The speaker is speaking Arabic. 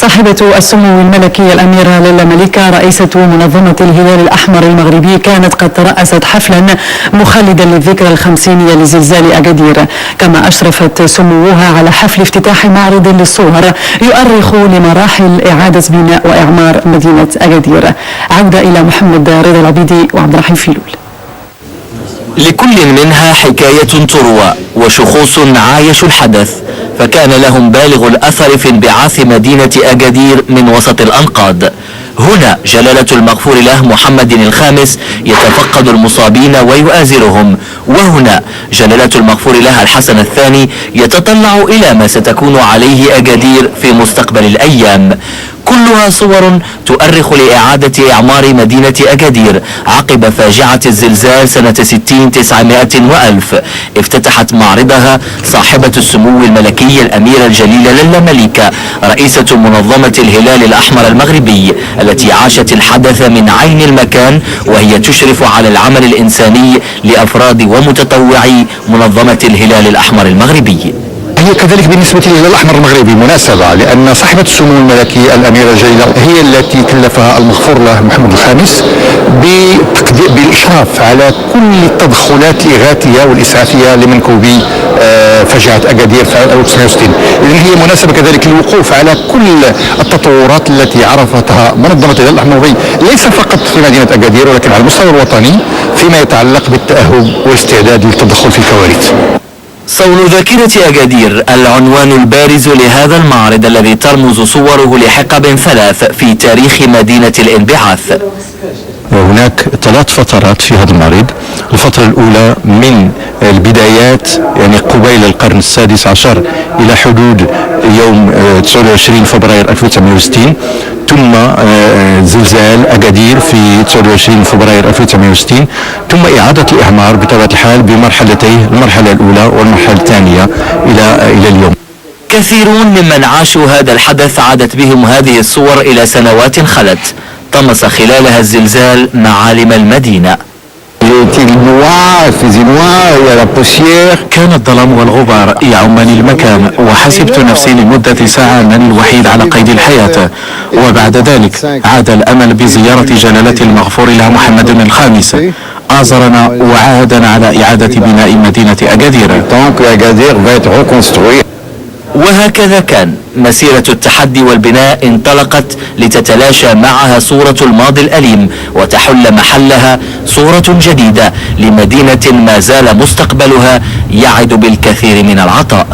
صاحبة السمو الملكي الأميرة ليلى مليكة رئيسة منظمة الهلال الأحمر المغربي كانت قد ترأست حفلا مخلدا للذكرى الخمسينية لزلزال أكادير، كما أشرفت سموها على حفل افتتاح معرض للصور يؤرخ لمراحل إعادة بناء وإعمار مدينة أكادير. عودة إلى محمد رضا العبيدي وعبد الرحيم فيلول. لكل منها حكاية تروى وشخوص عايشوا الحدث، فكان لهم بالغ الأثر في انبعاث مدينة أكادير من وسط الأنقاض. هنا جلالة المغفور له محمد الخامس يتفقد المصابين ويؤازرهم، وهنا جلالة المغفور له الحسن الثاني يتطلع إلى ما ستكون عليه أكادير في مستقبل الأيام. كلها صور تؤرخ لإعادة إعمار مدينة أكادير عقب فاجعة الزلزال سنة 60 900 وألف. افتتحت معرضها صاحبة السمو الملكي الأميرة الجليلة ليلى مليكة رئيسة منظمة الهلال الأحمر المغربي التي عاشت الحدث من عين المكان، وهي تشرف على العمل الإنساني لأفراد ومتطوعي منظمة الهلال الأحمر المغربي. هي كذلك بالنسبة للهلال الأحمر المغربي مناسبة، لأن صاحبة السمو الملكي الأميرة الجليلة هي التي كلفها المغفور له محمد الخامس بالإشراف على كل التدخلات الإغاثية والإسعافية لمنكوبي فاجعة أكادير في 1960. إذن هي مناسبة كذلك للوقوف على كل التطورات التي عرفتها منظمة الهلال الأحمر المغربي، ليس فقط في مدينة أكادير ولكن على المستوى الوطني فيما يتعلق بالتأهب والاستعداد للتدخل في الكوارث. صون ذاكرة أكادير العنوان البارز لهذا المعرض الذي ترمز صوره لحقب ثلاث في تاريخ مدينة الانبعاث. هناك 3 فترات في هذا المعرض. الفترة الأولى من البدايات يعني قبيل القرن السادس عشر إلى حدود يوم 29 فبراير 1960، ثم زلزال أكادير في 29 فبراير 1960، ثم إعادة الإعمار بطبيعة الحال بمرحلتيه، المرحلة الأولى والمرحلة الثانية إلى اليوم. كثيرون ممن عاشوا هذا الحدث عادت بهم هذه الصور إلى سنوات خلت طمس خلالها الزلزال معالم المدينة. كان الظلام والغبار يعمان المكان، وحسبت نفسي لمدة ساعة أنني الوحيد على قيد الحياة. وبعد ذلك عاد الأمل بزيارة جلالة المغفور له محمد الخامس، آزرنا وعاهدنا على إعادة بناء مدينة أكادير. وهكذا كان مسيرة التحدي والبناء انطلقت لتتلاشى معها صورة الماضي الأليم وتحل محلها صورة جديدة لمدينة ما زال مستقبلها يعد بالكثير من العطاء.